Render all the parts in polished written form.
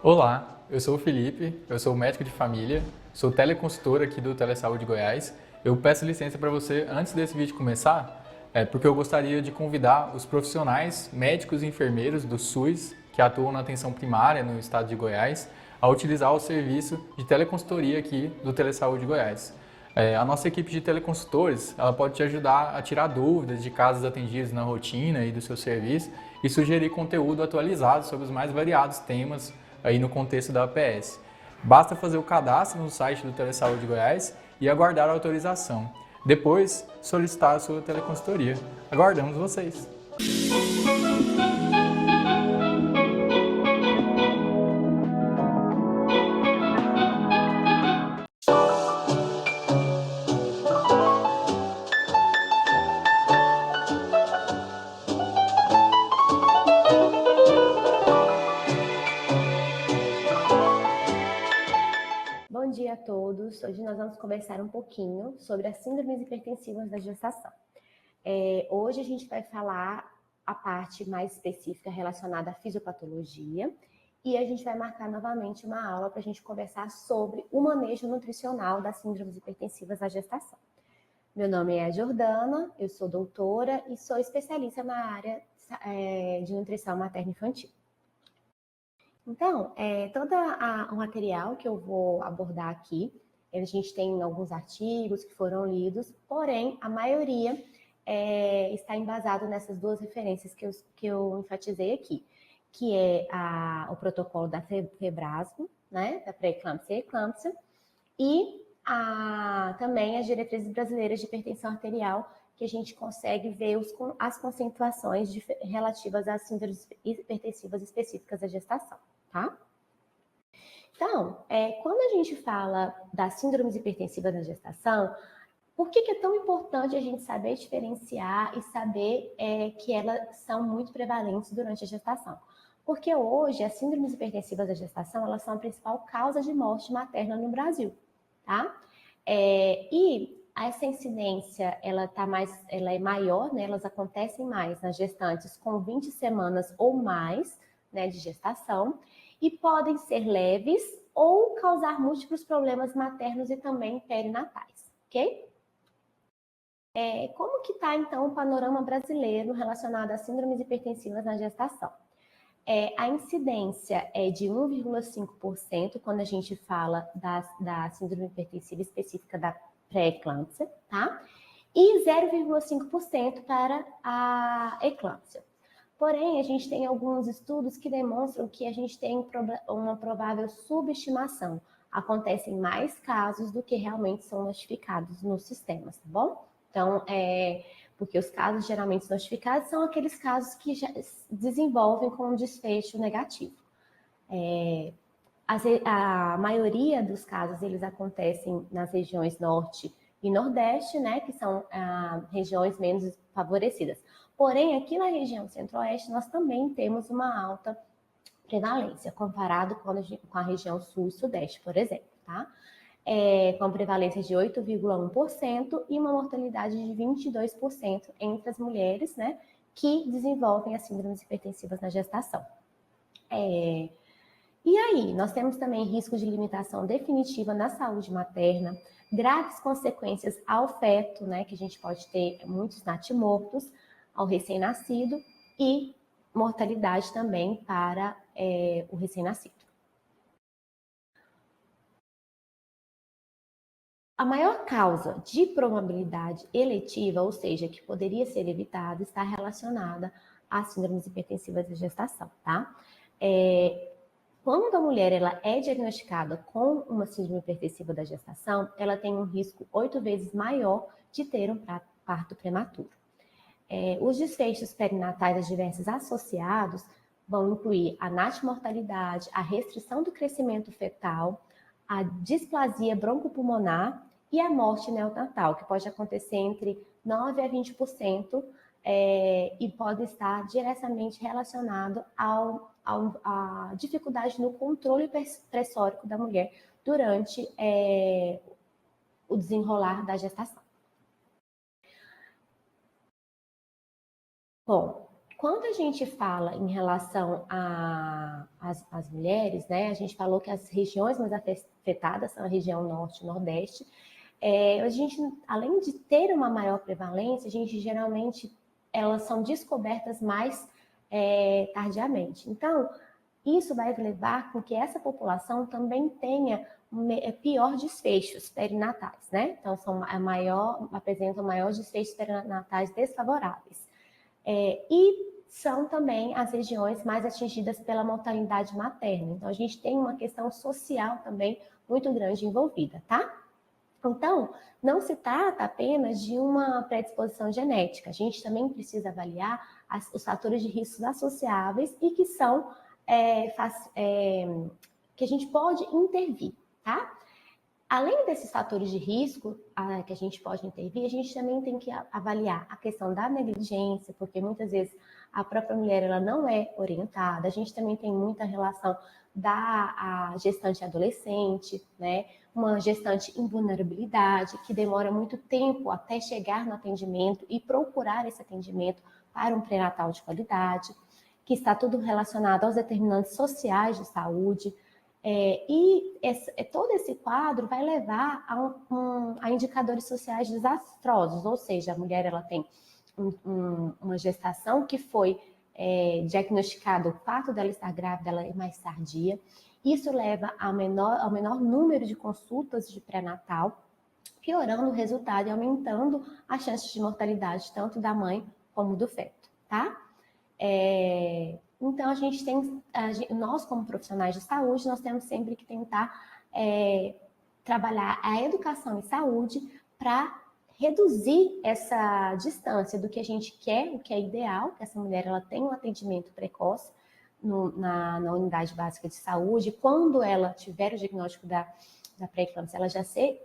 Olá, eu sou o Felipe, eu sou médico de família, sou teleconsultor aqui do Telesaúde Goiás. Eu peço licença para você antes desse vídeo começar, porque eu gostaria de convidar os profissionais, médicos e enfermeiros do SUS que atuam na atenção primária no estado de Goiás a utilizar o serviço de teleconsultoria aqui do Telesaúde Goiás. A nossa equipe de teleconsultores ela pode te ajudar a tirar dúvidas de casos atendidos na rotina e do seu serviço e sugerir conteúdo atualizado sobre os mais variados temas aí no contexto da APS. Basta fazer o cadastro no site do Telesaúde Goiás e aguardar a autorização. Depois, solicitar a sua teleconsultoria. Aguardamos vocês! Bom dia a todos. Hoje nós vamos conversar um pouquinho sobre as síndromes hipertensivas da gestação. Hoje a gente vai falar a parte mais específica relacionada à fisiopatologia e a gente vai marcar novamente uma aula para a gente conversar sobre o manejo nutricional das síndromes hipertensivas da gestação. Meu nome é Jordana, eu sou doutora e sou especialista na área de nutrição materno-infantil. Então, todo o material que eu vou abordar aqui, a gente tem alguns artigos que foram lidos, porém, a maioria está embasado nessas duas referências que eu enfatizei aqui, que é o protocolo da Febrasgo, né, da pré-eclâmpsia e eclâmpsia, e também as diretrizes brasileiras de hipertensão arterial, que a gente consegue ver as conceituações relativas às síndromes hipertensivas específicas da gestação. Tá? Então, quando a gente fala das síndromes hipertensivas na gestação, por que é tão importante a gente saber diferenciar e saber que elas são muito prevalentes durante a gestação? Porque hoje as síndromes hipertensivas da gestação elas são a principal causa de morte materna no Brasil, tá? E essa incidência ela é maior, né? Elas acontecem mais nas gestantes com 20 semanas ou mais, né, de gestação, e podem ser leves ou causar múltiplos problemas maternos e também perinatais, ok? Como que está, então, o panorama brasileiro relacionado às síndromes hipertensivas na gestação? A incidência é de 1,5% quando a gente fala da síndrome hipertensiva específica da pré-eclâmpsia, tá? E 0,5% para a eclâmpsia. Porém, a gente tem alguns estudos que demonstram que a gente tem uma provável subestimação. Acontecem mais casos do que realmente são notificados nos sistemas, tá bom? Então, porque os casos geralmente notificados são aqueles casos que já desenvolvem com um desfecho negativo. A maioria dos casos, eles acontecem nas regiões norte e nordeste, né, que são regiões menos favorecidas. Porém, aqui na região centro-oeste, nós também temos uma alta prevalência, comparado com a região sul e sudeste, por exemplo, tá? Com prevalência de 8,1% e uma mortalidade de 22% entre as mulheres, né, que desenvolvem as síndromes hipertensivas na gestação. E aí, nós temos também risco de limitação definitiva na saúde materna, graves consequências ao feto, né, que a gente pode ter muitos natimortos ao recém-nascido e mortalidade também para o recém-nascido. A maior causa de probabilidade eletiva, ou seja, que poderia ser evitada, está relacionada às síndromes hipertensivas da gestação, tá? Quando a mulher ela é diagnosticada com uma síndrome hipertensiva da gestação, ela tem um risco 8 vezes maior de ter um parto prematuro. Os desfechos perinatais adversos associados vão incluir a natimortalidade, a restrição do crescimento fetal, a displasia broncopulmonar e a morte neonatal, que pode acontecer entre 9% a 20% e pode estar diretamente relacionado à dificuldade no controle pressórico da mulher durante o desenrolar da gestação. Bom, Quando a gente fala em relação às mulheres, né, a gente falou que as regiões mais afetadas são a região norte e nordeste. A gente, além de ter uma maior prevalência, a gente geralmente, elas são descobertas mais tardiamente. Então, isso vai levar com que essa população também tenha pior desfechos perinatais, né? Então, apresentam maiores desfechos perinatais desfavoráveis. E são também as regiões mais atingidas pela mortalidade materna. Então, a gente tem uma questão social também muito grande envolvida, tá? Então, não se trata apenas de uma predisposição genética. A gente também precisa avaliar os fatores de risco associáveis e que são que a gente pode intervir, tá? Além desses fatores de risco que a gente pode intervir, a gente também tem que avaliar a questão da negligência, porque muitas vezes a própria mulher ela não é orientada. A gente também tem muita relação da gestante adolescente, né? Uma gestante em vulnerabilidade, que demora muito tempo até chegar no atendimento e procurar esse atendimento para um pré-natal de qualidade, que está tudo relacionado aos determinantes sociais de saúde. Todo esse quadro vai levar a indicadores sociais desastrosos, ou seja, a mulher ela tem uma gestação que foi diagnosticada, o fato dela estar grávida ela é mais tardia. Isso leva ao menor número de consultas de pré-natal, piorando o resultado e aumentando as chances de mortalidade tanto da mãe como do feto, tá? Então, nós como profissionais de saúde, nós temos sempre que tentar trabalhar a educação em saúde para reduzir essa distância do que a gente quer, o que é ideal, que essa mulher ela tenha um atendimento precoce na unidade básica de saúde. Quando ela tiver o diagnóstico da pré-eclâmpsia, ela já ser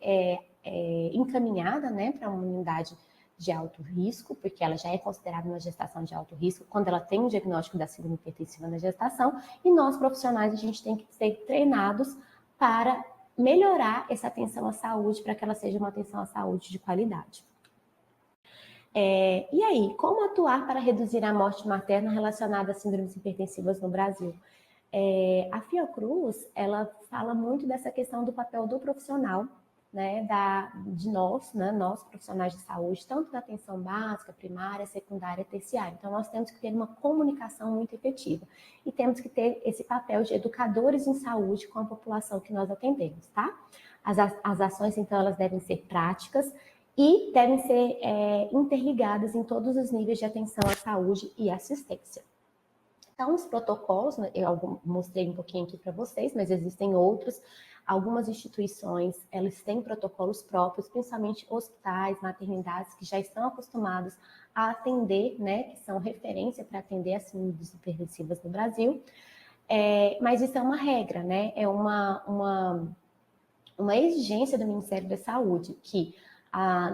encaminhada, né, para uma unidade de alto risco, porque ela já é considerada uma gestação de alto risco quando ela tem o diagnóstico da síndrome hipertensiva na gestação, e nós profissionais a gente tem que ser treinados para melhorar essa atenção à saúde, para que ela seja uma atenção à saúde de qualidade. E aí, como atuar para reduzir a morte materna relacionada a síndromes hipertensivas no Brasil? A Fiocruz, ela fala muito dessa questão do papel do profissional, né, de nós, né, nós profissionais de saúde, tanto da atenção básica, primária, secundária, terciária. Então, nós temos que ter uma comunicação muito efetiva e temos que ter esse papel de educadores em saúde com a população que nós atendemos, tá? As ações, então, elas devem ser práticas e devem ser interligadas em todos os níveis de atenção à saúde e assistência. Então, os protocolos, eu mostrei um pouquinho aqui para vocês, mas existem outros. Algumas instituições, elas têm protocolos próprios, principalmente hospitais, maternidades, que já estão acostumados a atender, né, que são referência para atender as síndromes hipertensivas no Brasil. Mas isso é uma regra, né? É uma exigência do Ministério da Saúde, que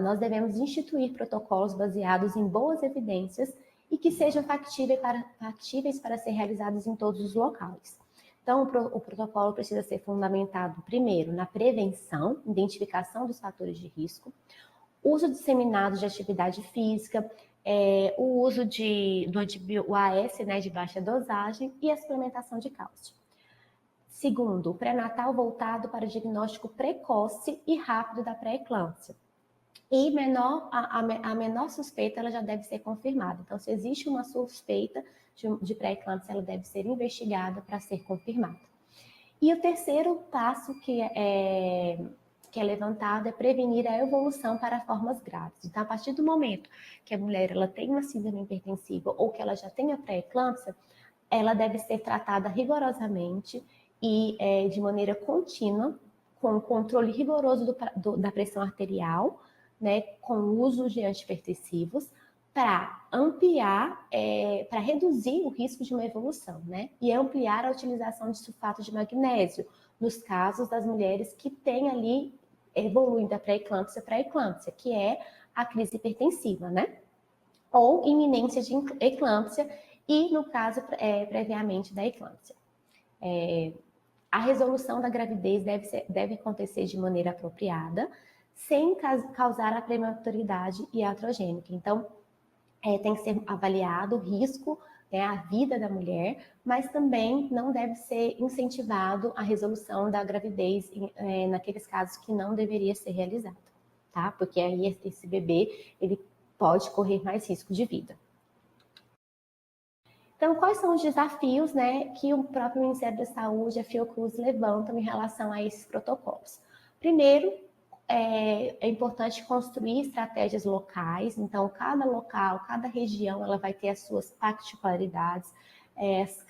nós devemos instituir protocolos baseados em boas evidências e que sejam factíveis para ser realizados em todos os locais. Então, o protocolo precisa ser fundamentado, primeiro, na prevenção, identificação dos fatores de risco, uso disseminado de atividade física, o uso do AS, né, de baixa dosagem, e a suplementação de cálcio. Segundo, o pré-natal voltado para o diagnóstico precoce e rápido da pré-eclâmpsia. E a menor suspeita ela já deve ser confirmada. Então, se existe uma suspeita de pré-eclâmpsia, ela deve ser investigada para ser confirmada. E o terceiro passo que é levantado é prevenir a evolução para formas graves. Então, a partir do momento que a mulher ela tem uma síndrome hipertensiva ou que ela já tem a pré-eclâmpsia, ela deve ser tratada rigorosamente e de maneira contínua, com o controle rigoroso da pressão arterial, né, com o uso de antihipertensivos, para ampliar, para reduzir o risco de uma evolução, né, e ampliar a utilização de sulfato de magnésio, nos casos das mulheres que têm ali, evoluindo da pré-eclâmpsia para eclâmpsia, que é a crise hipertensiva, né, ou iminência de eclâmpsia, e no caso, previamente da eclâmpsia. A resolução da gravidez deve acontecer de maneira apropriada, sem causar a prematuridade iatrogênica. Então, tem que ser avaliado o risco né, a vida da mulher, mas também não deve ser incentivado a resolução da gravidez naqueles casos que não deveria ser realizado, tá? Porque aí esse bebê, ele pode correr mais risco de vida. Então, quais são os desafios, né, que o próprio Ministério da Saúde, a Fiocruz, levantam em relação a esses protocolos? Primeiro, é importante construir estratégias locais. Então, cada local, cada região, ela vai ter as suas particularidades.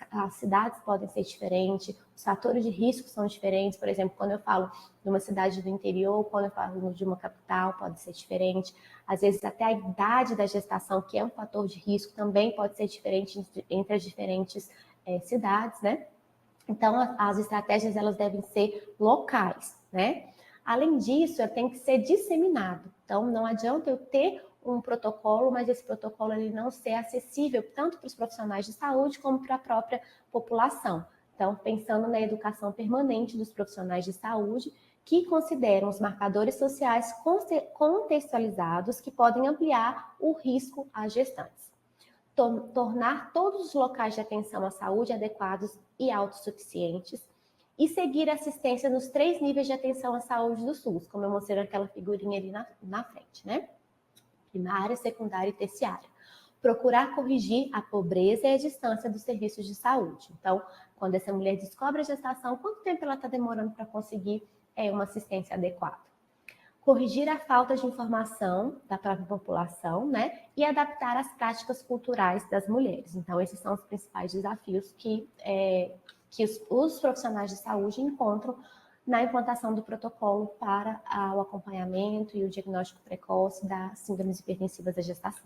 As cidades podem ser diferentes, os fatores de risco são diferentes. Por exemplo, quando eu falo de uma cidade do interior, quando eu falo de uma capital, pode ser diferente. Às vezes, até a idade da gestação, que é um fator de risco, também pode ser diferente entre as diferentes cidades, né? Então, as estratégias, elas devem ser locais, né? Além disso, tem que ser disseminado. Então, não adianta eu ter um protocolo, mas esse protocolo ele não ser acessível tanto para os profissionais de saúde como para a própria população. Então, pensando na educação permanente dos profissionais de saúde, que consideram os marcadores sociais contextualizados que podem ampliar o risco às gestantes. Tornar todos os locais de atenção à saúde adequados e autossuficientes, e seguir a assistência nos 3 níveis de atenção à saúde do SUS, como eu mostrei naquela figurinha ali na frente, né? Primária, secundária e terciária. Procurar corrigir a pobreza e a distância dos serviços de saúde. Então, quando essa mulher descobre a gestação, quanto tempo ela está demorando para conseguir uma assistência adequada? Corrigir a falta de informação da própria população, né? E adaptar as práticas culturais das mulheres. Então, esses são os principais desafios que os profissionais de saúde encontram na implantação do protocolo para o acompanhamento e o diagnóstico precoce das síndromes hipertensivas da gestação.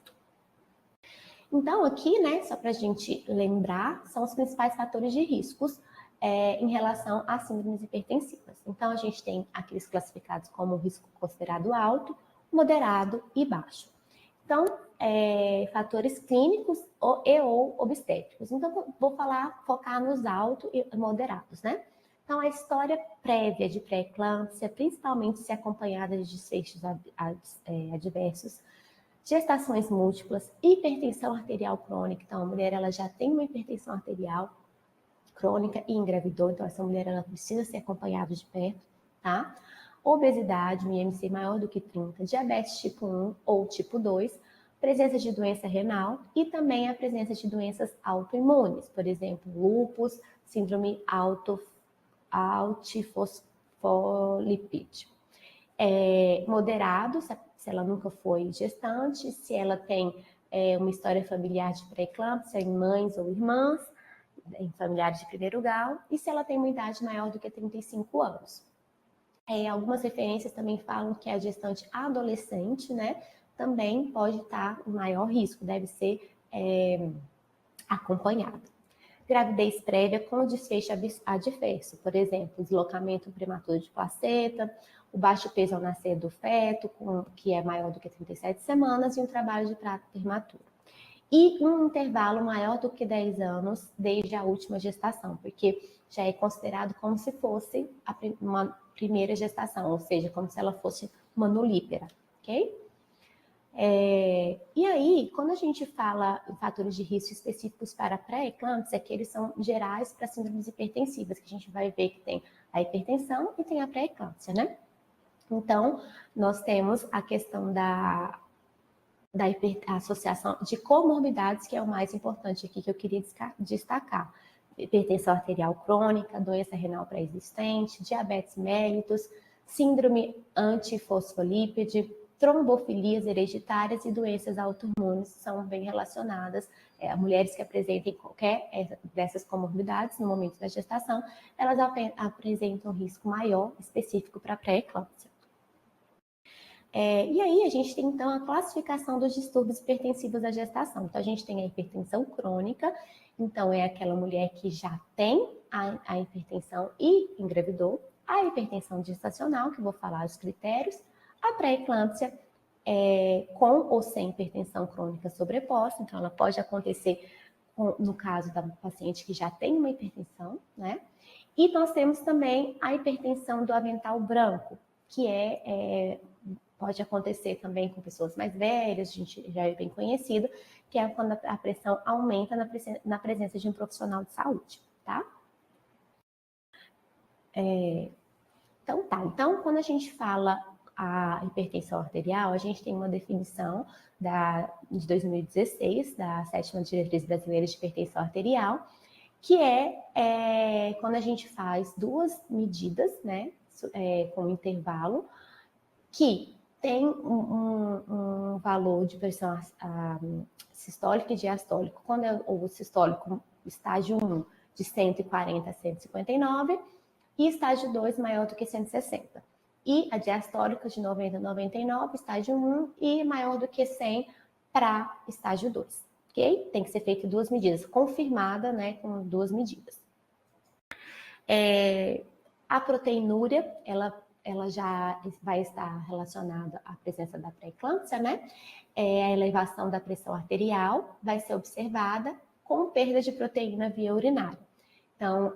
Então, aqui, né, só para a gente lembrar, são os principais fatores de riscos em relação às síndromes hipertensivas. Então, a gente tem aqueles classificados como risco considerado alto, moderado e baixo. Então, fatores clínicos ou obstétricos. Então, vou focar nos altos e moderados, né? Então, a história prévia de pré-eclâmpsia, principalmente se acompanhada de desfechos adversos, gestações múltiplas, hipertensão arterial crônica. Então, a mulher ela já tem uma hipertensão arterial crônica e engravidou, então essa mulher ela precisa ser acompanhada de perto, tá? Obesidade, um IMC maior do que 30, diabetes tipo 1 ou tipo 2, presença de doença renal e também a presença de doenças autoimunes, por exemplo, lúpus, síndrome altifosfolipídio. Moderado, se ela nunca foi gestante, se ela tem uma história familiar de pré-eclâmpsia em mães ou irmãs, em familiares de primeiro grau, e se ela tem uma idade maior do que 35 anos. Algumas referências também falam que a gestante adolescente, né, também pode estar em maior risco, deve ser acompanhada. Gravidez prévia com desfecho adverso, por exemplo, deslocamento prematuro de placenta, o baixo peso ao nascer do feto, que é maior do que 37 semanas, e um trabalho de parto prematuro. E um intervalo maior do que 10 anos desde a última gestação, porque já é considerado como se fosse uma primeira gestação, ou seja, como se ela fosse uma nulípera, ok? E aí, quando a gente fala em fatores de risco específicos para pré-eclâmpsia, que eles são gerais para síndromes hipertensivas, que a gente vai ver que tem a hipertensão e tem a pré-eclâmpsia, né? Então, nós temos a questão da associação de comorbidades, que é o mais importante aqui que eu queria destacar. Hipertensão arterial crônica, doença renal pré-existente, diabetes mellitus, síndrome antifosfolípide, trombofilias hereditárias e doenças autoimunes são bem relacionadas. Mulheres que apresentem qualquer dessas comorbidades no momento da gestação, elas apresentam risco maior específico para pré-eclâmpsia. E aí a gente tem então a classificação dos distúrbios hipertensivos da gestação. Então a gente tem a hipertensão crônica, então é aquela mulher que já tem a hipertensão e engravidou, a hipertensão gestacional, que eu vou falar os critérios, a pré-eclâmpsia com ou sem hipertensão crônica sobreposta, então ela pode acontecer no caso da paciente que já tem uma hipertensão, né? E nós temos também a hipertensão do avental branco, que Pode acontecer também com pessoas mais velhas, a gente já é bem conhecido, que é quando a pressão aumenta na presença de um profissional de saúde, tá? Então, quando a gente fala a hipertensão arterial, a gente tem uma definição de 2016, da 7ª Diretriz Brasileira de Hipertensão Arterial, que é quando a gente faz duas medidas, né, com intervalo, que tem um valor de pressão sistólica e diastólica. Quando é o sistólico, estágio 1, de 140 a 159, e estágio 2 maior do que 160. E a diastólica de 90 a 99, estágio 1, e maior do que 100 para estágio 2. Ok? Tem que ser feito duas medidas, confirmada, né, com duas medidas. A proteinúria, ela já vai estar relacionada à presença da pré-eclâmpsia, né? A elevação da pressão arterial vai ser observada com perda de proteína via urinária. Então,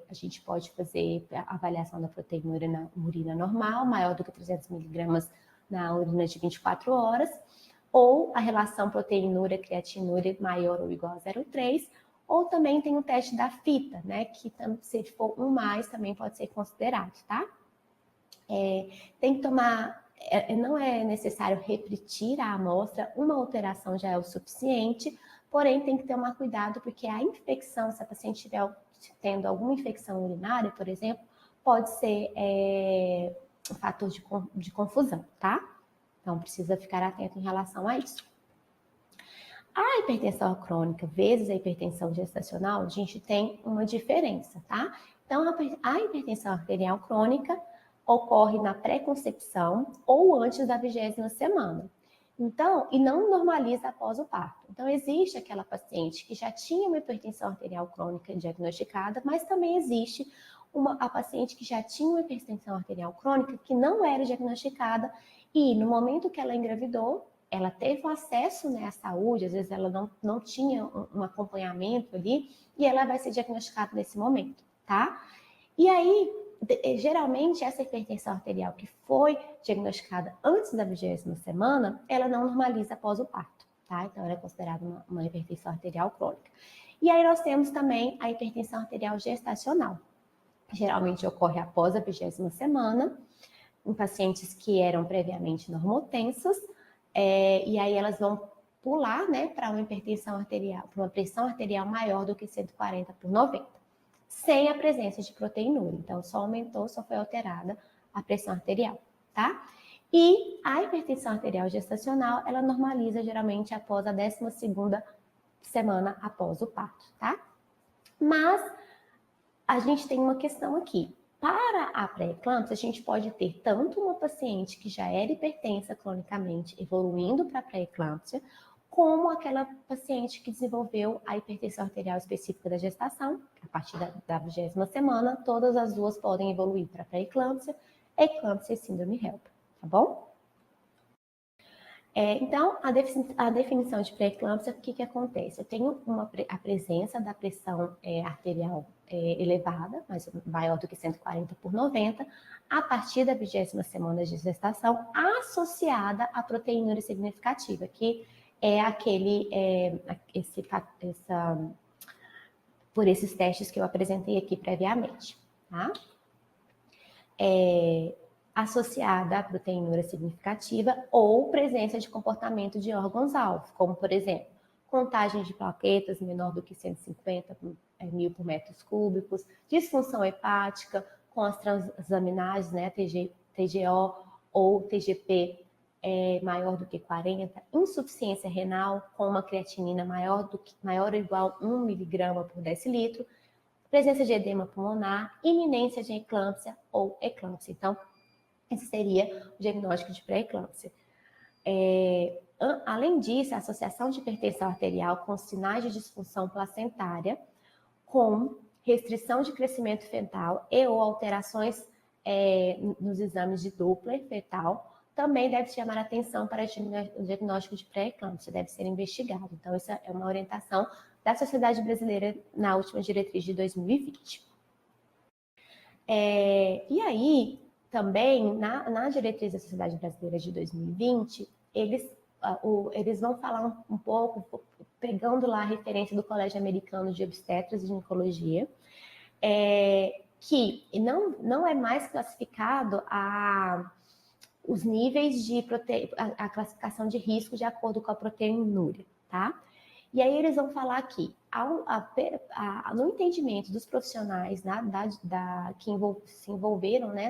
a gente pode fazer a avaliação da proteína na urina normal, maior do que 300 miligramas na urina de 24 horas, ou a relação proteinúria-creatinúria maior ou igual a 0,3, ou também tem o teste da fita, né, que se for 1+, também pode ser considerado, tá? Tem que tomar, não é necessário repetir a amostra, uma alteração já é o suficiente, porém tem que tomar cuidado porque a infecção, se a paciente estiver tendo alguma infecção urinária, por exemplo, pode ser um fator de confusão, tá? Então precisa ficar atento em relação a isso. A hipertensão crônica vezes a hipertensão gestacional, a gente tem uma diferença, tá? Então a hipertensão arterial crônica ocorre na pré-concepção ou antes da 20ª semana. Então, e não normaliza após o parto. Então, existe aquela paciente que já tinha uma hipertensão arterial crônica diagnosticada, mas também existe a paciente que já tinha uma hipertensão arterial crônica que não era diagnosticada e no momento que ela engravidou, ela teve um acesso, né, à saúde, às vezes ela não tinha um acompanhamento ali e ela vai ser diagnosticada nesse momento, tá? E aí, geralmente, essa hipertensão arterial que foi diagnosticada antes da 20ª semana, ela não normaliza após o parto, tá? Então, ela é considerada uma hipertensão arterial crônica. E aí, nós temos também a hipertensão arterial gestacional. Geralmente, ocorre após a 20ª semana, em pacientes que eram previamente normotensas, e aí elas vão pular, né, para uma hipertensão arterial, para uma pressão arterial maior do que 140 por 90. Sem a presença de proteinúria. Então, só foi alterada a pressão arterial, tá? E a hipertensão arterial gestacional, ela normaliza geralmente após a 12ª semana após o parto, tá? Mas a gente tem uma questão aqui. Para a pré-eclâmpsia, a gente pode ter tanto uma paciente que já era hipertensa cronicamente, evoluindo para a pré-eclâmpsia, como aquela paciente que desenvolveu a hipertensão arterial específica da gestação, a partir da 20ª semana, todas as duas podem evoluir para pré-eclâmpsia, eclâmpsia e síndrome HELP, tá bom? Então, a definição de pré-eclâmpsia, o que acontece? Eu tenho a presença da pressão arterial elevada, mas maior do que 140 por 90, a partir da 20ª semana de gestação, associada à proteinúria significativa, que é por esses testes que eu apresentei aqui previamente, tá? Associada à proteinúria significativa ou presença de comportamento de órgãos-alvo, como, por exemplo, contagem de plaquetas menor do que 150 mil por metros cúbicos, disfunção hepática com as transaminases, né, TGO ou TGP maior do que 40, insuficiência renal com uma creatinina maior ou igual a 1 miligrama por decilitro, presença de edema pulmonar, iminência de eclâmpsia ou eclâmpsia. Então, esse seria o diagnóstico de pré-eclâmpsia. Além disso, a associação de hipertensão arterial com sinais de disfunção placentária, com restrição de crescimento fetal e ou alterações nos exames de Doppler fetal, também deve chamar a atenção para o diagnóstico de pré-eclâmpsia, deve ser investigado. Então, essa é uma orientação da Sociedade Brasileira na última diretriz de 2020. E aí, também, na diretriz da Sociedade Brasileira de 2020, eles vão falar um pouco, pegando lá a referência do Colégio Americano de Obstetras e Ginecologia, que não é mais classificado os níveis de a classificação de risco de acordo com a proteinúria, tá? E aí eles vão falar que, no entendimento dos profissionais que se envolveram, né,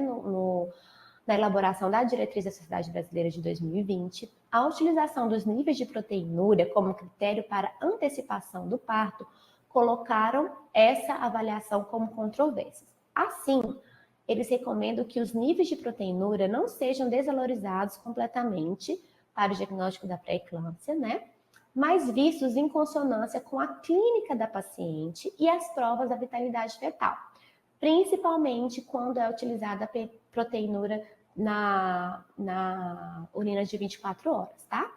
na elaboração da diretriz da Sociedade Brasileira de 2020, a utilização dos níveis de proteinúria como critério para antecipação do parto colocaram essa avaliação como controversas. Assim, eles recomendam que os níveis de proteinúria não sejam desvalorizados completamente para o diagnóstico da pré-eclâmpsia, né? Mas vistos em consonância com a clínica da paciente e as provas da vitalidade fetal, principalmente quando é utilizada a proteinúria na urina de 24 horas, tá?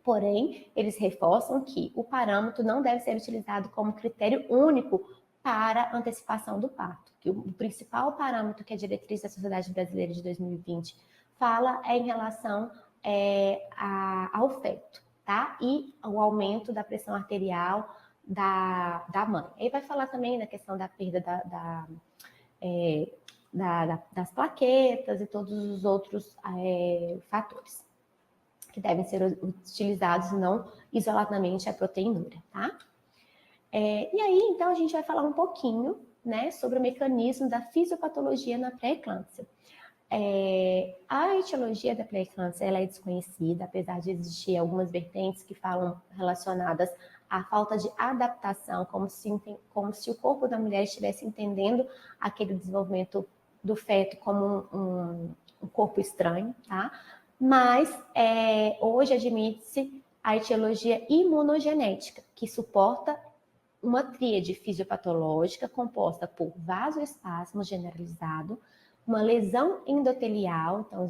Porém, eles reforçam que o parâmetro não deve ser utilizado como critério único para antecipação do parto, que o principal parâmetro que a diretriz da Sociedade Brasileira de 2020 fala é em relação ao feto, tá? E o aumento da pressão arterial da mãe. Aí vai falar também da questão da perda das plaquetas e todos os outros fatores que devem ser utilizados não isoladamente a proteinúria, tá? E aí, então, a gente vai falar um pouquinho, né, sobre o mecanismo da fisiopatologia na pré-eclâmpsia. A etiologia da pré-eclâmpsia ela é desconhecida, apesar de existir algumas vertentes que falam relacionadas à falta de adaptação, como se o corpo da mulher estivesse entendendo aquele desenvolvimento do feto como um corpo estranho, tá? Mas hoje admite-se a etiologia imunogenética, que suporta uma tríade fisiopatológica composta por vasoespasmo generalizado, uma lesão endotelial, então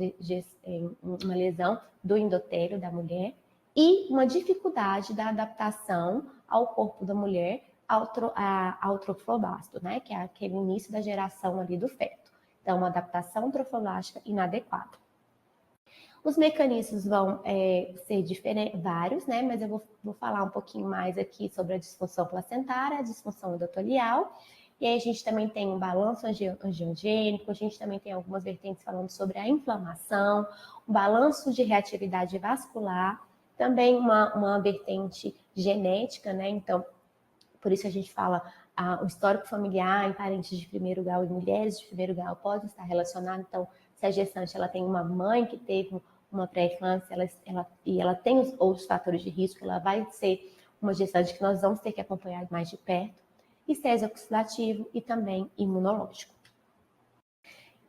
uma lesão do endotélio da mulher, e uma dificuldade da adaptação ao corpo da mulher ao trofoblasto, né, que é aquele início da geração ali do feto. Então, uma adaptação trofoblástica inadequada. Os mecanismos vão ser vários, né? Mas eu vou falar um pouquinho mais aqui sobre a disfunção placentária, a disfunção endotelial. E aí a gente também tem um balanço angiogênico, a gente também tem algumas vertentes falando sobre a inflamação, um balanço de reatividade vascular, também uma vertente genética, né? Então, por isso a gente fala o histórico familiar em parentes de primeiro grau e mulheres de primeiro grau pode estar relacionado. Então, se a gestante ela tem uma mãe que teve uma pré-eclâmpsia e ela tem os outros fatores de risco, ela vai ser uma gestante que nós vamos ter que acompanhar mais de perto, estresse oxidativo e também imunológico.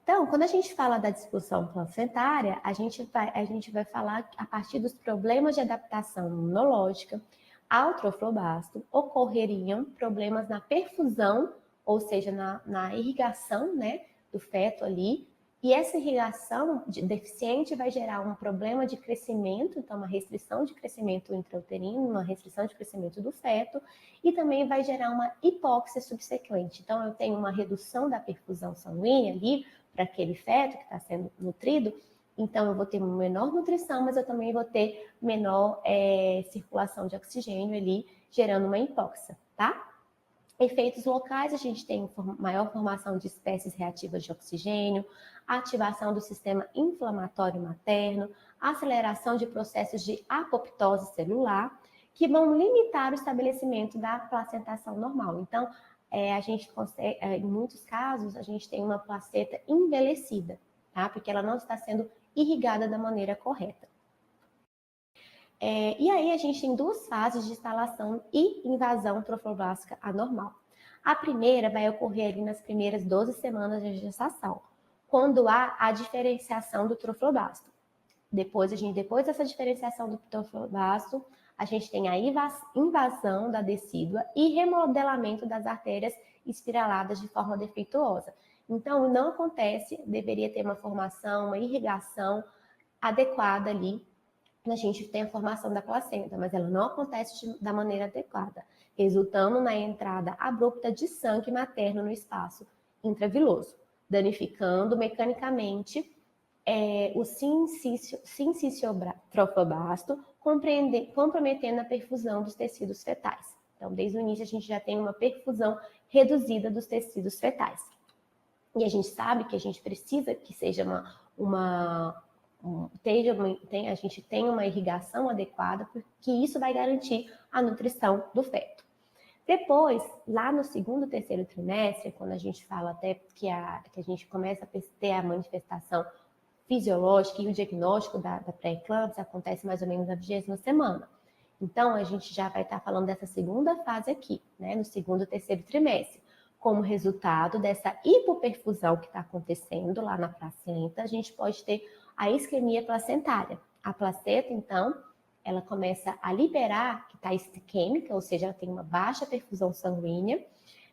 Então, quando a gente fala da disfunção placentária, a gente vai falar a partir dos problemas de adaptação imunológica ao trofoblasto, ocorreriam problemas na perfusão, ou seja, na irrigação, né, do feto ali, e essa irrigação deficiente vai gerar um problema de crescimento, então uma restrição de crescimento intrauterino, uma restrição de crescimento do feto, e também vai gerar uma hipóxia subsequente. Então eu tenho uma redução da perfusão sanguínea ali para aquele feto que está sendo nutrido, então eu vou ter menor nutrição, mas eu também vou ter menor circulação de oxigênio ali, gerando uma hipóxia, tá? Efeitos locais, a gente tem maior formação de espécies reativas de oxigênio, ativação do sistema inflamatório materno, aceleração de processos de apoptose celular, que vão limitar o estabelecimento da placentação normal. Então, a gente consegue, em muitos casos, a gente tem uma placenta envelhecida, tá? Porque ela não está sendo irrigada da maneira correta. E aí a gente tem duas fases de instalação e invasão trofoblástica anormal. A primeira vai ocorrer ali nas primeiras 12 semanas de gestação, quando há a diferenciação do trofoblasto. Depois dessa diferenciação do trofoblasto, a gente tem a invasão da decídua e remodelamento das artérias espiraladas de forma defeituosa. Então, não acontece, deveria ter uma formação, uma irrigação adequada ali, a gente tem a formação da placenta, mas ela não acontece da maneira adequada, resultando na entrada abrupta de sangue materno no espaço intraviloso. danificando mecanicamente o sinciciofibroso, comprometendo a perfusão dos tecidos fetais. Então, desde o início, a gente já tem uma perfusão reduzida dos tecidos fetais. E a gente sabe que a gente precisa que seja a gente tenha uma irrigação adequada, porque isso vai garantir a nutrição do feto. Depois, lá no segundo, terceiro trimestre, quando a gente fala até que a gente começa a ter a manifestação fisiológica e o diagnóstico da pré-eclâmpsia acontece mais ou menos na 20ª semana. Então, a gente já vai estar falando dessa segunda fase aqui, né, no segundo, terceiro trimestre. Como resultado dessa hipoperfusão que está acontecendo lá na placenta, a gente pode ter a isquemia placentária. A placenta, então, ela começa a liberar, que está isquêmica, ou seja, ela tem uma baixa perfusão sanguínea,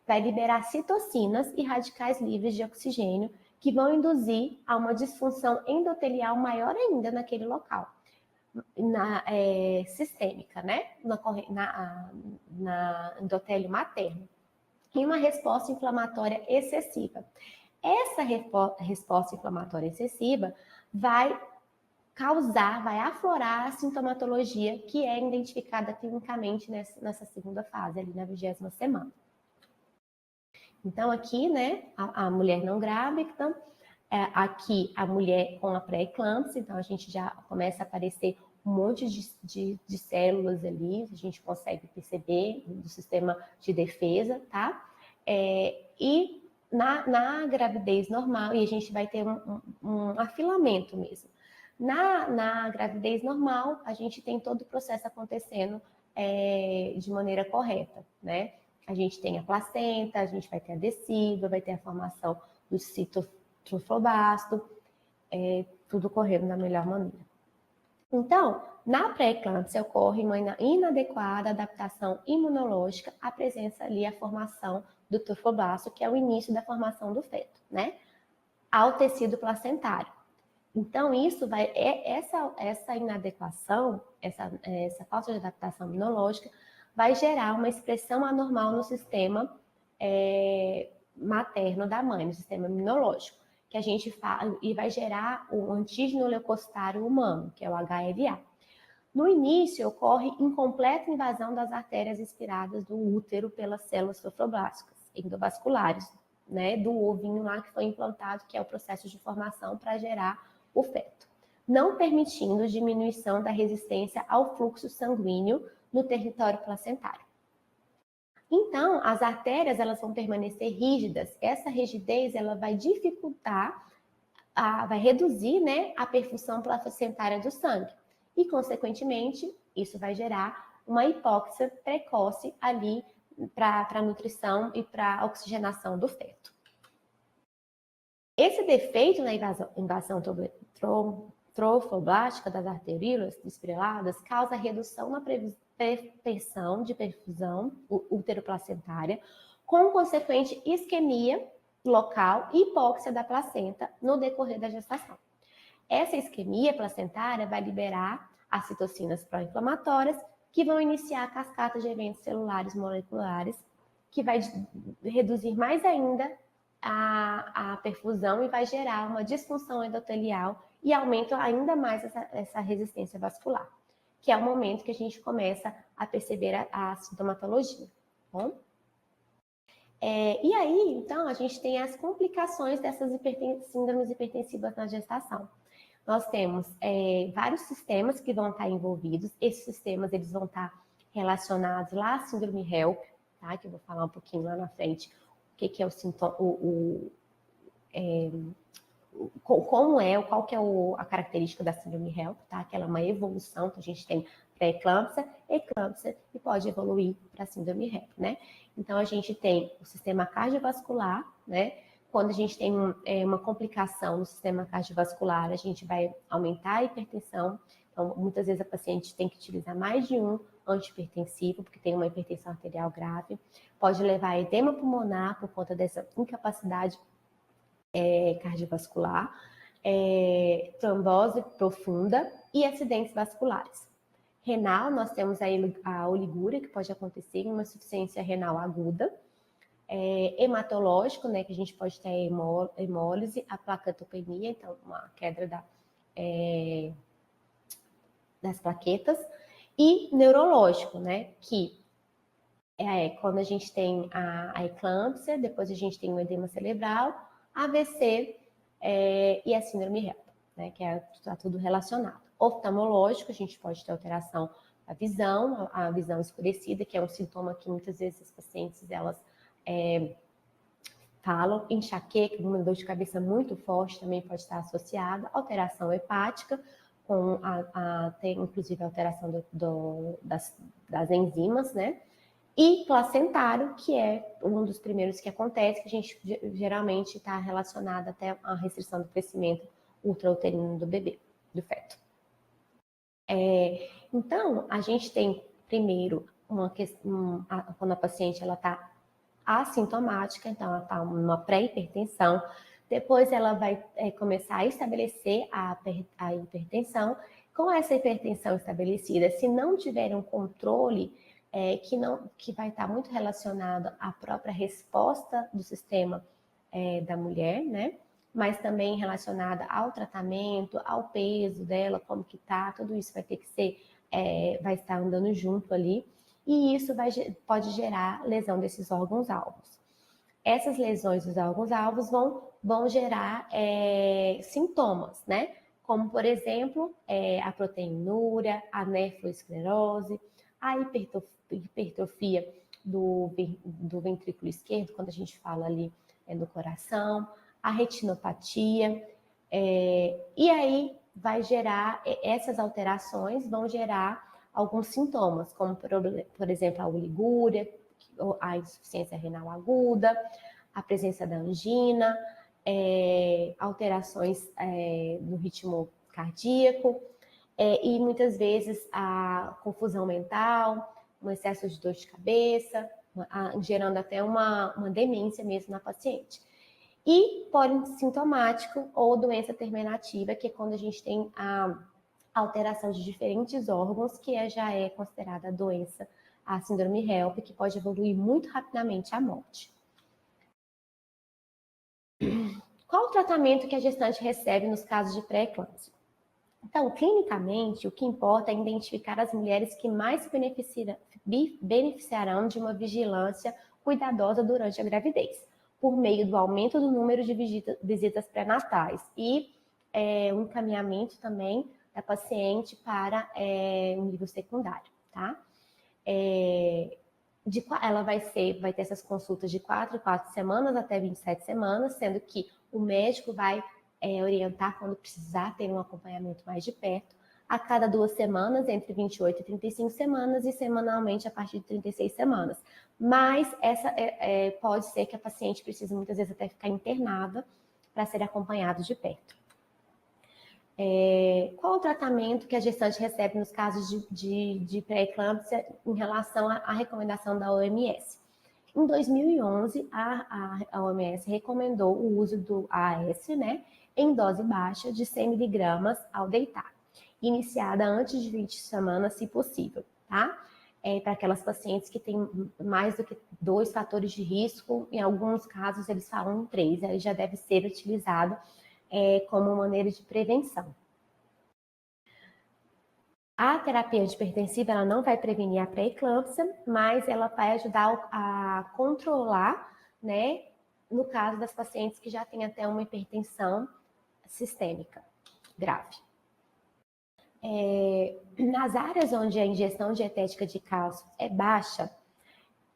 vai liberar citocinas e radicais livres de oxigênio, que vão induzir a uma disfunção endotelial maior ainda naquele local, sistêmica, né? Na endotélio materno. E uma resposta inflamatória excessiva. Essa resposta inflamatória excessiva vai aflorar a sintomatologia que é identificada clinicamente nessa segunda fase, ali na 20ª semana. Então, aqui, né, a mulher não grávida, aqui a mulher com a pré-eclâmpsia, então a gente já começa a aparecer um monte de células ali, a gente consegue perceber do sistema de defesa, tá? E na gravidez normal, e a gente vai ter um afilamento mesmo. Na gravidez normal, a gente tem todo o processo acontecendo de maneira correta, né? A gente tem a placenta, a gente vai ter a descida, vai ter a formação do citotrofoblasto, tudo correndo da melhor maneira. Então, na pré-eclâmpsia ocorre uma inadequada adaptação imunológica à presença ali, a formação do trofoblasto, que é o início da formação do feto, né? Ao tecido placentário. Então, essa inadequação, essa falta de adaptação imunológica, vai gerar uma expressão anormal no sistema materno da mãe, no sistema imunológico, que a gente fala, e vai gerar o antígeno leucocitário humano, que é o HLA. No início, ocorre incompleta invasão das artérias inspiradas do útero pelas células trofoblásticas endovasculares, né, do ovinho lá que foi implantado, que é o processo de formação para gerar o feto, não permitindo diminuição da resistência ao fluxo sanguíneo no território placentário. Então, as artérias elas vão permanecer rígidas. Essa rigidez ela vai dificultar, vai reduzir, né, a perfusão placentária do sangue. E, consequentemente, isso vai gerar uma hipóxia precoce ali para a nutrição e para a oxigenação do feto. Esse defeito na invasão trofoblástica das arteríolas espiladas causa redução na pressão de perfusão útero-placentária, com consequente isquemia local e hipóxia da placenta no decorrer da gestação. Essa isquemia placentária vai liberar as citocinas pró-inflamatórias, que vão iniciar a cascata de eventos celulares moleculares, que vai reduzir mais ainda a perfusão e vai gerar uma disfunção endotelial e aumenta ainda mais essa resistência vascular, que é o momento que a gente começa a perceber a sintomatologia. Bom? E aí, então, a gente tem as complicações dessas síndromes hipertensivas na gestação. Nós temos vários sistemas que vão estar envolvidos. Esses sistemas eles vão estar relacionados lá à síndrome HELP, tá? Que eu vou falar um pouquinho lá na frente. O que é o sintoma, qual que é a característica da síndrome HELP, tá? Que ela é uma evolução, que a gente tem pré-eclâmpsia, eclâmpsia e pode evoluir para a síndrome HELP, né? Então, a gente tem o sistema cardiovascular, né? Quando a gente tem uma complicação no sistema cardiovascular, a gente vai aumentar a hipertensão. Então, muitas vezes a paciente tem que utilizar mais de um antihipertensivo, porque tem uma hipertensão arterial grave. Pode levar a edema pulmonar por conta dessa incapacidade cardiovascular, trombose profunda e acidentes vasculares. Renal, nós temos a oligúria, que pode acontecer em uma insuficiência renal aguda. hematológico, né, que a gente pode ter a hemólise, a plaquetopenia, então uma queda das plaquetas, e neurológico, né, que quando a gente tem a eclâmpsia, depois a gente tem o edema cerebral, AVC e a síndrome REP, né, que está tudo relacionado. Oftalmológico, a gente pode ter alteração da visão, a visão escurecida, que é um sintoma que muitas vezes as pacientes elas falam. Enxaqueca, uma dor de cabeça muito forte também pode estar associada. Alteração hepática, tem inclusive alteração das enzimas, né? E placentário, que é um dos primeiros que acontece, que a gente geralmente está relacionado até a restrição do crescimento ultrauterino do bebê, do feto. Então, a gente tem primeiro quando a paciente ela está assintomática, então ela está numa pré-hipertensão, depois ela vai começar a estabelecer a hipertensão. Com essa hipertensão estabelecida, se não tiver um controle que vai estar muito relacionado à própria resposta do sistema da mulher, né? Mas também relacionada ao tratamento, ao peso dela, como que tá, tudo isso vai ter que ser, vai estar andando junto ali, e isso pode gerar lesão desses órgãos-alvos. Essas lesões dos órgãos-alvos vão gerar sintomas, né? Como, por exemplo, a proteinúria, a nefroesclerose, a hipertrofia do ventrículo esquerdo, quando a gente fala ali do coração, a retinopatia, e aí vai gerar, essas alterações vão gerar alguns sintomas, como, por exemplo, a oligúria, a insuficiência renal aguda, a presença da angina, alterações no ritmo cardíaco, e muitas vezes a confusão mental, um excesso de dor de cabeça, gerando até uma demência mesmo na paciente. E polissintomático ou doença terminativa, que é quando a gente tem a alteração de diferentes órgãos, que já é considerada a doença, a síndrome HELP, que pode evoluir muito rapidamente à morte. Qual o tratamento que a gestante recebe nos casos de pré-eclâmpsia? Então, clinicamente, o que importa é identificar as mulheres que mais se beneficiarão de uma vigilância cuidadosa durante a gravidez, por meio do aumento do número de visitas pré-natais e o encaminhamento também da paciente para um nível secundário, tá? Ela vai ter essas consultas de 4 em 4 semanas até 27 semanas, sendo que o médico vai orientar quando precisar ter um acompanhamento mais de perto, a cada 2 semanas, entre 28 e 35 semanas, e semanalmente a partir de 36 semanas. Mas pode ser que a paciente precise muitas vezes até ficar internada para ser acompanhado de perto. Qual o tratamento que a gestante recebe nos casos de pré-eclâmpsia em relação à recomendação da OMS? Em 2011, a OMS recomendou o uso do AS, né, em dose baixa de 100 mg ao deitar, iniciada antes de 20 semanas, se possível, tá? Para aquelas pacientes que têm mais do que 2 fatores de risco, em alguns casos eles falam em 3, aí já deve ser utilizado como maneira de prevenção. A terapia antipertensiva ela não vai prevenir a pré-eclâmpsia, mas ela vai ajudar a controlar, né, no caso das pacientes que já têm até uma hipertensão sistêmica grave. Nas áreas onde a ingestão dietética de cálcio é baixa,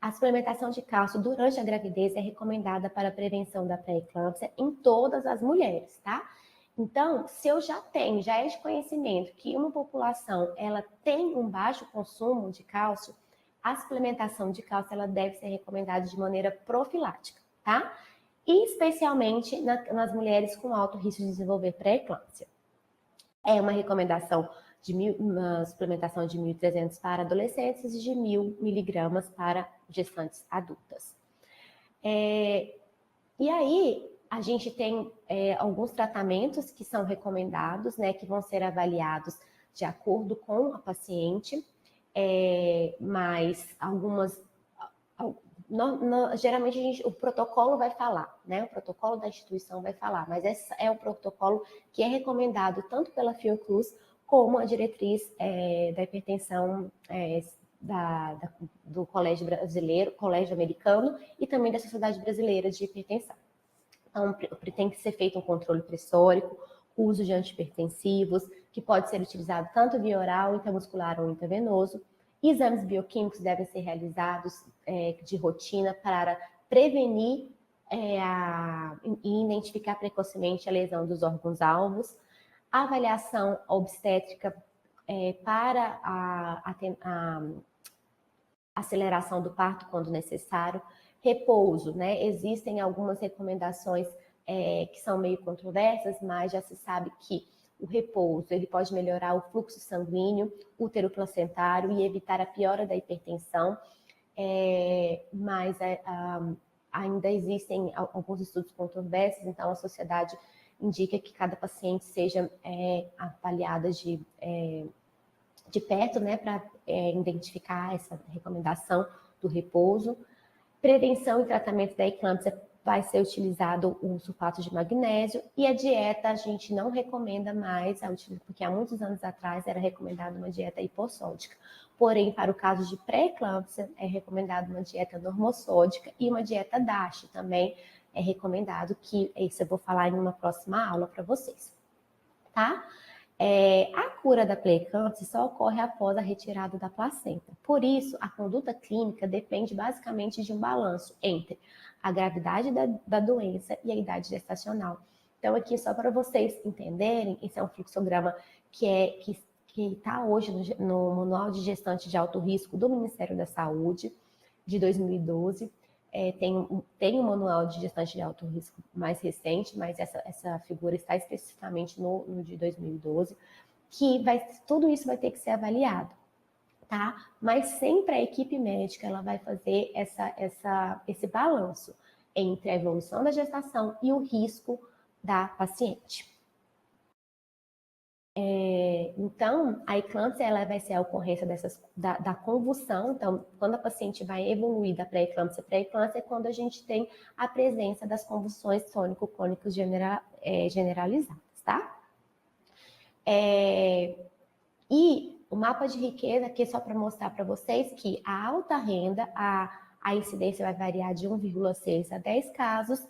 a suplementação de cálcio durante a gravidez é recomendada para a prevenção da pré-eclâmpsia em todas as mulheres, tá? Então, se eu já é de conhecimento que uma população ela tem um baixo consumo de cálcio, a suplementação de cálcio ela deve ser recomendada de maneira profilática, tá? E especialmente nas mulheres com alto risco de desenvolver pré-eclâmpsia. É uma recomendação uma suplementação de 1.300 para adolescentes e de 1.000 miligramas para gestantes adultas. E aí, a gente tem alguns tratamentos que são recomendados, né, que vão ser avaliados de acordo com a paciente, mas geralmente o protocolo vai falar, né? O protocolo da instituição vai falar, mas esse é o protocolo que é recomendado tanto pela Fiocruz como a diretriz da hipertensão do Colégio Brasileiro, Colégio Americano e também da Sociedade Brasileira de Hipertensão. Então, tem que ser feito um controle pressórico, uso de antihipertensivos, que pode ser utilizado tanto via oral, intramuscular ou intravenoso. Exames bioquímicos devem ser realizados de rotina para prevenir e identificar precocemente a lesão dos órgãos-alvos. A avaliação obstétrica para a aceleração do parto quando necessário. Repouso, né? Existem algumas recomendações que são meio controversas, mas já se sabe que o repouso ele pode melhorar o fluxo sanguíneo, útero placentário e evitar a piora da hipertensão, mas ainda existem alguns estudos controversos, então a sociedade indica que cada paciente seja avaliada de perto, né, para identificar essa recomendação do repouso. Prevenção e tratamento da eclâmpsia vai ser utilizado o sulfato de magnésio e a dieta a gente não recomenda mais, porque há muitos anos atrás era recomendada uma dieta hipossódica. Porém, para o caso de pré-eclâmpsia, é recomendado uma dieta normossódica e uma dieta DASH também é recomendado, que isso eu vou falar em uma próxima aula para vocês, tá? A cura da pré-eclâmpsia só ocorre após a retirada da placenta. Por isso, a conduta clínica depende basicamente de um balanço entre a gravidade da doença e a idade gestacional. Então, aqui só para vocês entenderem, esse é um fluxograma que está hoje no Manual de Gestante de Alto Risco do Ministério da Saúde, de 2012. Tem um manual de gestante de alto risco mais recente, mas essa figura está especificamente no de 2012, que tudo isso vai ter que ser avaliado, tá? Mas sempre a equipe médica ela vai fazer esse balanço entre a evolução da gestação e o risco da paciente. Então, a eclâmpsia ela vai ser a ocorrência da convulsão. Então, quando a paciente vai evoluir da pré-eclâmpsia é quando a gente tem a presença das convulsões tônico-clônicas generalizadas, tá? E o mapa de riqueza aqui é só para mostrar para vocês que a alta renda, a incidência vai variar de 1,6 a 10 casos,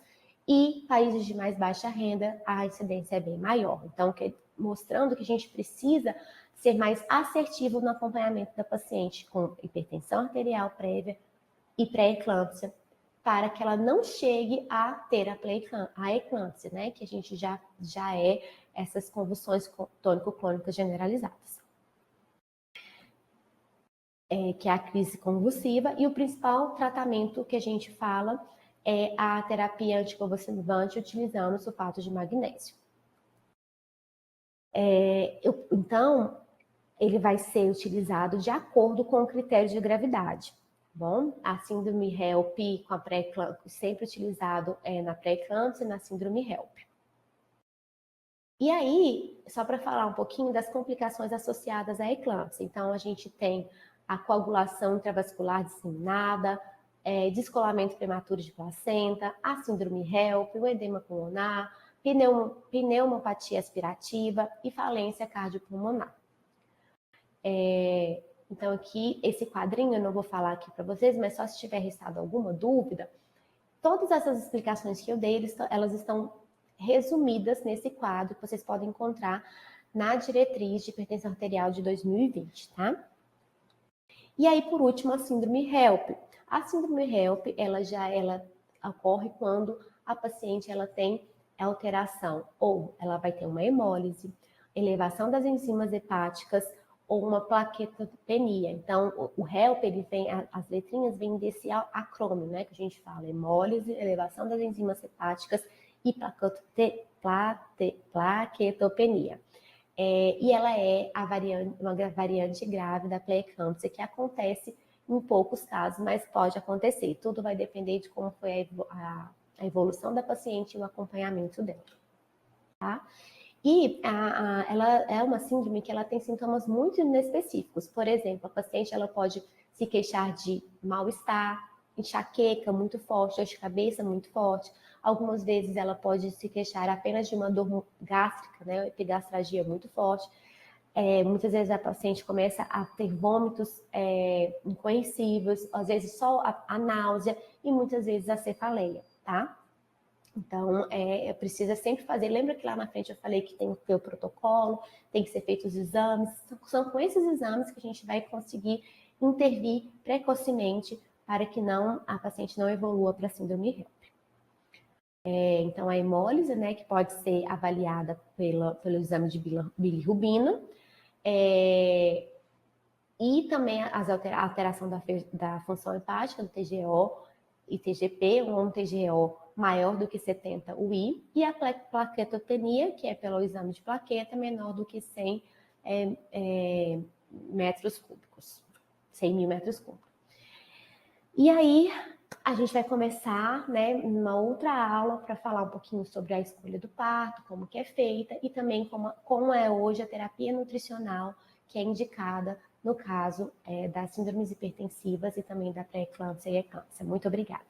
e países de mais baixa renda, a incidência é bem maior. Então, mostrando que a gente precisa ser mais assertivo no acompanhamento da paciente com hipertensão arterial prévia e pré-eclâmpsia, para que ela não chegue a ter a eclâmpsia, né? Que a gente já essas convulsões tônico-clônicas generalizadas. Que é a crise convulsiva, e o principal tratamento que a gente fala é a terapia anticonvulsivante utilizando o sulfato de magnésio. Então, ele vai ser utilizado de acordo com o critério de gravidade, tá bom? A síndrome HELP com a pré-eclâmpsia, sempre utilizado na pré-eclâmpsia e na síndrome HELP. E aí, só para falar um pouquinho das complicações associadas à eclâmpsia. Então, a gente tem a coagulação intravascular disseminada, descolamento prematuro de placenta, a síndrome HELP, o edema pulmonar, pneumopatia aspirativa e falência cardiopulmonar. Então, aqui, esse quadrinho eu não vou falar aqui para vocês, mas só se tiver restado alguma dúvida, todas essas explicações que eu dei, elas estão resumidas nesse quadro que vocês podem encontrar na diretriz de hipertensão arterial de 2020, tá? E aí, por último, a síndrome HELP. A síndrome HELP, ela ocorre quando a paciente ela tem alteração, ou ela vai ter uma hemólise, elevação das enzimas hepáticas ou uma plaquetopenia. Então, o HELP, as letrinhas vêm desse acrônimo, né, que a gente fala, hemólise, elevação das enzimas hepáticas e plaquetopenia. E ela é uma variante grave da pré-eclâmpsia que acontece em poucos casos, mas pode acontecer. Tudo vai depender de como foi a evolução da paciente e o acompanhamento dela, tá? E ela é uma síndrome que ela tem sintomas muito inespecíficos. Por exemplo, a paciente ela pode se queixar de mal-estar, enxaqueca muito forte, dor de cabeça muito forte. Algumas vezes ela pode se queixar apenas de uma dor gástrica, né, epigastralgia muito forte. Muitas vezes a paciente começa a ter vômitos incoercíveis, às vezes só a náusea e muitas vezes a cefaleia, tá? Então, precisa sempre fazer. Lembra que lá na frente eu falei que tem que ter o protocolo, tem que ser feitos os exames. São com esses exames que a gente vai conseguir intervir precocemente para que a paciente não evolua para síndrome HELP. Então, a hemólise, né, que pode ser avaliada pelo exame de bilirrubina, e também a alteração da função hepática, do TGO e TGP, um TGO maior do que 70 UI, e a plaquetotenia, que é pelo exame de plaqueta, menor do que 100 metros cúbicos, 100 mil metros cúbicos. E aí, a gente vai começar, né, uma outra aula para falar um pouquinho sobre a escolha do parto, como que é feita, e também como é hoje a terapia nutricional que é indicada no caso das síndromes hipertensivas e também da pré-eclâmpsia e eclâmpsia. Muito obrigada.